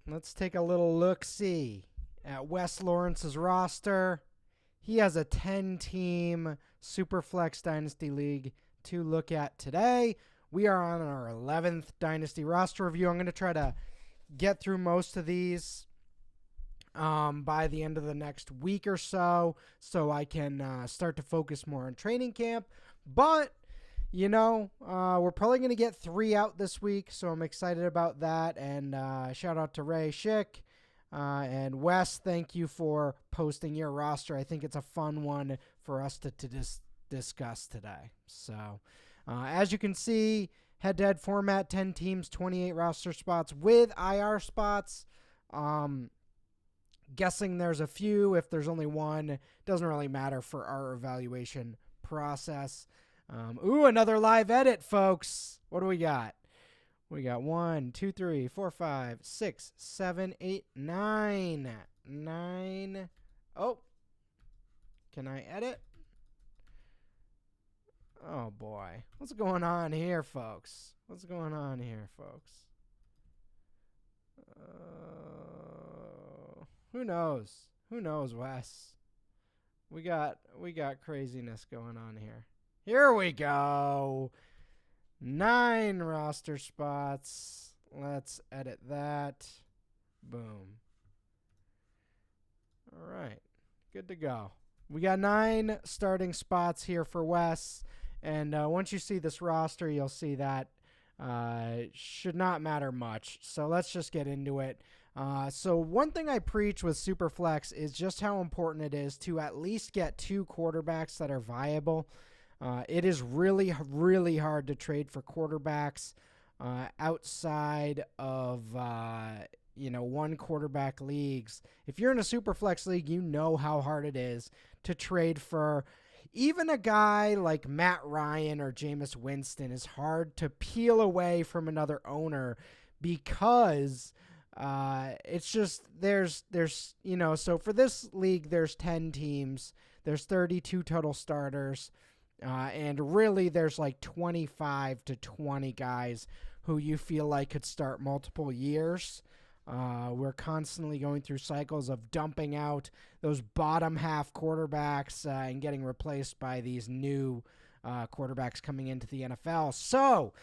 let's take a little look-see at Wes Lawrence's roster. He has a 10-team Superflex Dynasty League to look at today. We are on our 11th Dynasty roster review. I'm going to try to get through most of these by the end of the next week or so I can start to focus more on training camp. But, we're probably going to get 3 out this week, so I'm excited about that. And shout out to Ray Schick. And Wes, thank you for posting your roster. I think it's a fun one for us to discuss today. So, as you can see, head-to-head format, 10 teams, 28 roster spots with IR spots. Guessing there's a few. If there's only one, doesn't really matter for our evaluation process. Another live edit, folks. What do we got? We got 1, 2, 3, 4, 5, 6, 7, 8, 9. 9. Oh. Can I edit? Oh, boy. What's going on here, folks? Who knows? Who knows, Wes? We got craziness going on here. Here we go. 9 roster spots. Let's edit that. Boom. All right. Good to go. We got 9 starting spots here for Wes. And once you see this roster, you'll see that should not matter much. So let's just get into it. So one thing I preach with Superflex is just how important it is to at least get 2 quarterbacks that are viable. It is really, really hard to trade for quarterbacks outside of, one quarterback leagues. If you're in a Superflex league, you know how hard it is to trade for even a guy like Matt Ryan or Jameis Winston. Is hard to peel away from another owner because it's just there's so for this league, there's 10 teams. There's 32 total starters. And really, there's like 25 to 20 guys who you feel like could start multiple years. We're constantly going through cycles of dumping out those bottom half quarterbacks and getting replaced by these new quarterbacks coming into the NFL. So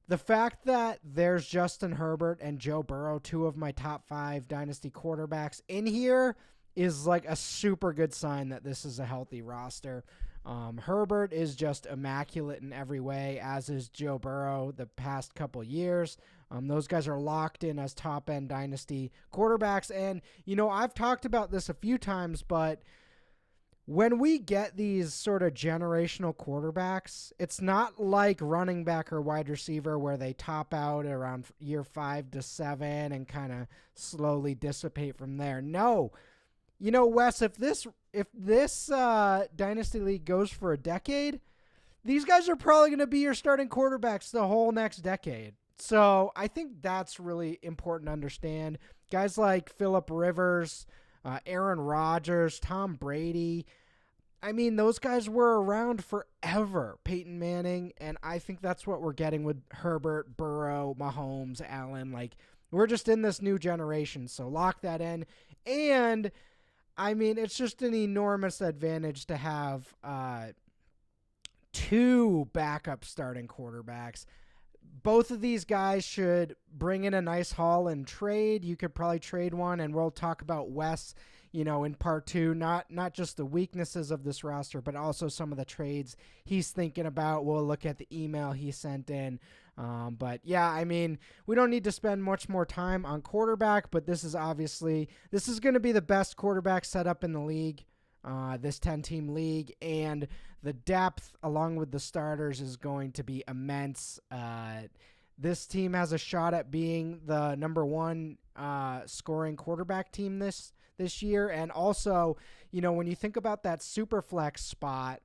the fact that there's Justin Herbert and Joe Burrow, 2 of my top 5 dynasty quarterbacks in here, is like a super good sign that this is a healthy roster. Herbert is just immaculate in every way, as is Joe Burrow the past couple years. Those guys are locked in as top-end dynasty quarterbacks. And, I've talked about this a few times, but when we get these sort of generational quarterbacks, it's not like running back or wide receiver where they top out around year 5 to 7 and kind of slowly dissipate from there. No. Wes, if this Dynasty League goes for a decade, these guys are probably going to be your starting quarterbacks the whole next decade. So I think that's really important to understand. Guys like Phillip Rivers, Aaron Rodgers, Tom Brady, those guys were around forever. Peyton Manning, and I think that's what we're getting with Herbert, Burrow, Mahomes, Allen. We're just in this new generation, so lock that in. And it's just an enormous advantage to have 2 backup starting quarterbacks. Both of these guys should bring in a nice haul and trade. You could probably trade one, and we'll talk about Wes, in part 2, not just the weaknesses of this roster, but also some of the trades he's thinking about. We'll look at the email he sent in. But yeah, we don't need to spend much more time on quarterback, but this is going to be the best quarterback setup in the league, this 10-team league, and the depth along with the starters is going to be immense. This team has a shot at being the number 1 scoring quarterback team this year. And also, when you think about that super flex spot,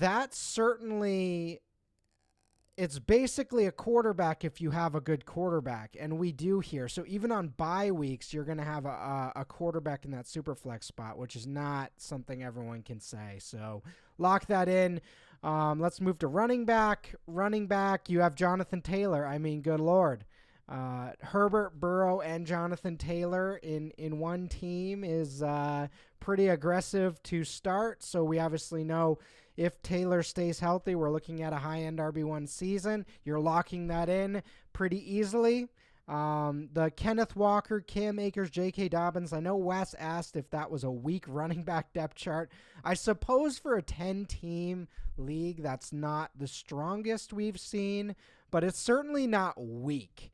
that certainly, it's basically a quarterback if you have a good quarterback, and we do here. So even on bye weeks, you're going to have a quarterback in that super flex spot, which is not something everyone can say. So lock that in. Let's move to running back. Running back, you have Jonathan Taylor. Good Lord. Herbert, Burrow, and Jonathan Taylor in one team is pretty aggressive to start. So we obviously know if Taylor stays healthy, we're looking at a high-end RB1 season. You're locking that in pretty easily. The Kenneth Walker, Cam Akers, J.K. Dobbins. I know Wes asked if that was a weak running back depth chart. I suppose for a 10-team league, that's not the strongest we've seen, but it's certainly not weak.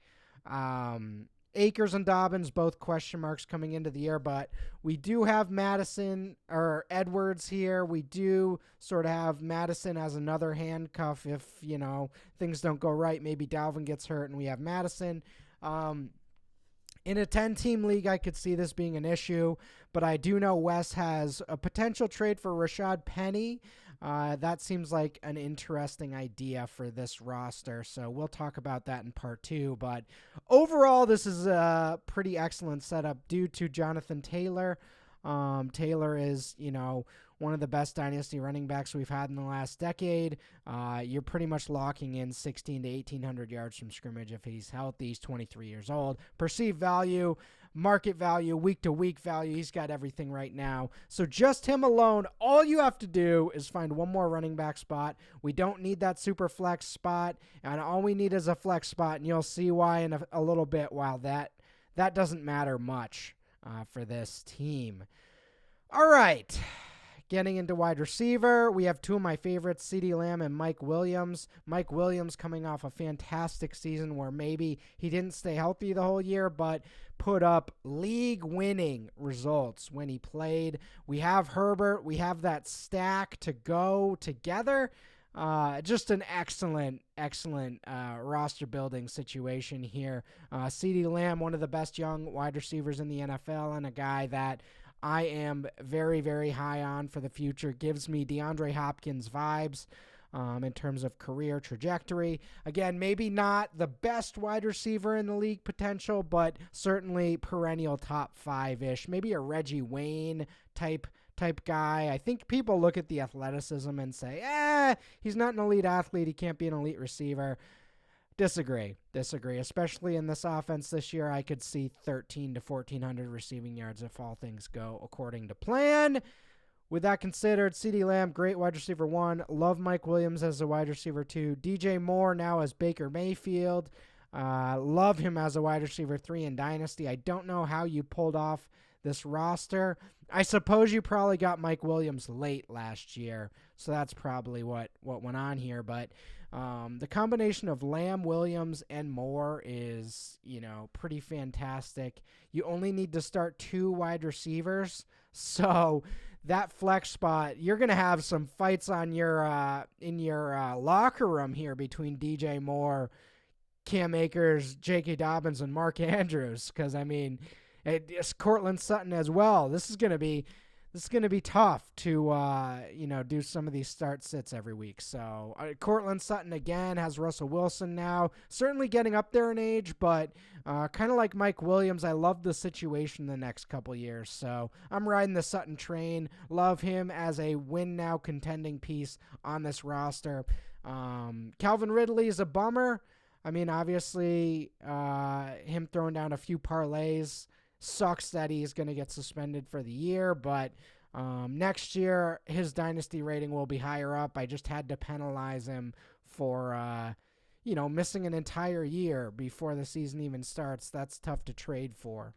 Akers and Dobbins, both question marks coming into the year, but we do have Madison or Edwards here. We do sort of have Madison as another handcuff if, things don't go right. Maybe Dalvin gets hurt and we have Madison. In a 10-team league, I could see this being an issue, but I do know Wes has a potential trade for Rashad Penny. That seems like an interesting idea for this roster, so we'll talk about that in part 2. But overall, this is a pretty excellent setup due to Jonathan Taylor. Taylor is, one of the best dynasty running backs we've had in the last decade. You're pretty much locking in 16 to 1,800 yards from scrimmage if he's healthy. He's 23 years old. Perceived value, market value, week-to-week value, he's got everything right now. So just him alone, all you have to do is find one more running back spot. We don't need that super flex spot, and all we need is a flex spot, and you'll see why in a little bit. While that doesn't matter much for this team. All right. Getting into wide receiver, we have two of my favorites, CeeDee Lamb and Mike Williams. Mike Williams coming off a fantastic season where maybe he didn't stay healthy the whole year, but put up league-winning results when he played. We have Herbert. We have that stack to go together. Just an excellent roster-building situation here. CeeDee Lamb, one of the best young wide receivers in the NFL, and a guy that I am very, very high on for the future. Gives me DeAndre Hopkins vibes in terms of career trajectory. Again, maybe not the best wide receiver in the league potential, but certainly perennial top 5-ish. Maybe a Reggie Wayne type guy. I think people look at the athleticism and say, he's not an elite athlete. He can't be an elite receiver. Disagree. Especially in this offense this year, I could see 1,300 to 1,400 receiving yards if all things go according to plan. With that considered, CeeDee Lamb, great wide receiver 1. Love Mike Williams as a wide receiver 2. DJ Moore now as Baker Mayfield. Love him as a wide receiver 3 in Dynasty. I don't know how you pulled off this roster. I suppose you probably got Mike Williams late last year, so that's probably what went on here. But the combination of Lamb, Williams, and Moore is, pretty fantastic. You only need to start 2 wide receivers, so that flex spot, you're going to have some fights on your in your locker room here between DJ Moore, Cam Akers, J.K. Dobbins, and Mark Andrews, because, it's Cortland Sutton as well. This is going to be tough to do some of these start-sits every week. So Cortland Sutton again has Russell Wilson now, certainly getting up there in age, but kind of like Mike Williams, I love the situation the next couple years. So I'm riding the Sutton train. Love him as a win-now contending piece on this roster. Calvin Ridley is a bummer. Obviously, him throwing down a few parlays sucks that he's going to get suspended for the year, but next year his dynasty rating will be higher up. I just had to penalize him for, missing an entire year before the season even starts. That's tough to trade for.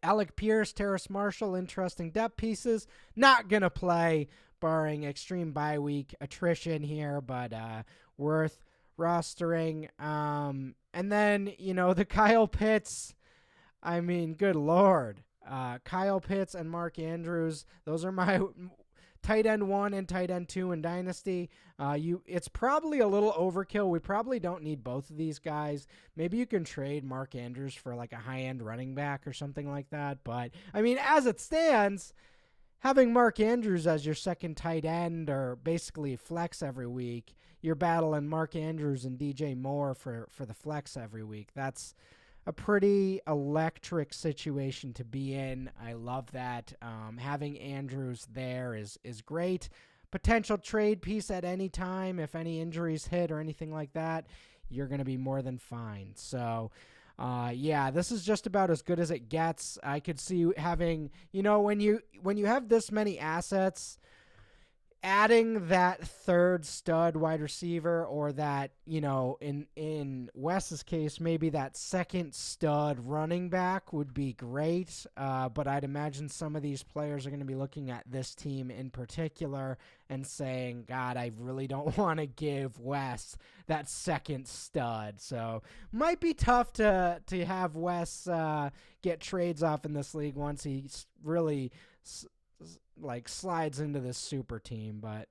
Alec Pierce, Terrace Marshall, interesting depth pieces. Not going to play, barring extreme bye week attrition here, but worth rostering. And then, the Kyle Pitts. Good Lord. Kyle Pitts and Mark Andrews, those are my tight end 1 and tight end 2 in Dynasty. It's probably a little overkill. We probably don't need both of these guys. Maybe you can trade Mark Andrews for like a high-end running back or something like that. But, as it stands, having Mark Andrews as your second tight end or basically flex every week, you're battling Mark Andrews and DJ Moore for the flex every week. That's a pretty electric situation to be in. I love that. Having Andrews there is great. Potential trade piece at any time if any injuries hit or anything like that. you're going to be more than fine. So, yeah, this is just about as good as it gets. I could see having, when you have this many assets, adding that third stud wide receiver, or that, in Wes's case, maybe that second stud running back would be great. But I'd imagine some of these players are going to be looking at this team in particular and saying, God, I really don't want to give Wes that second stud. So might be tough to have Wes get trades off in this league once he really slides into this super team. But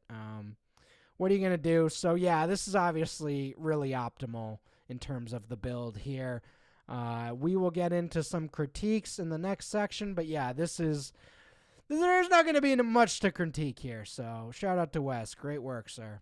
what are you going to do? So yeah, this is obviously really optimal in terms of the build here. We will get into some critiques in the next section, but yeah, there's not going to be much to critique here. So shout out to Wes. Great work, sir.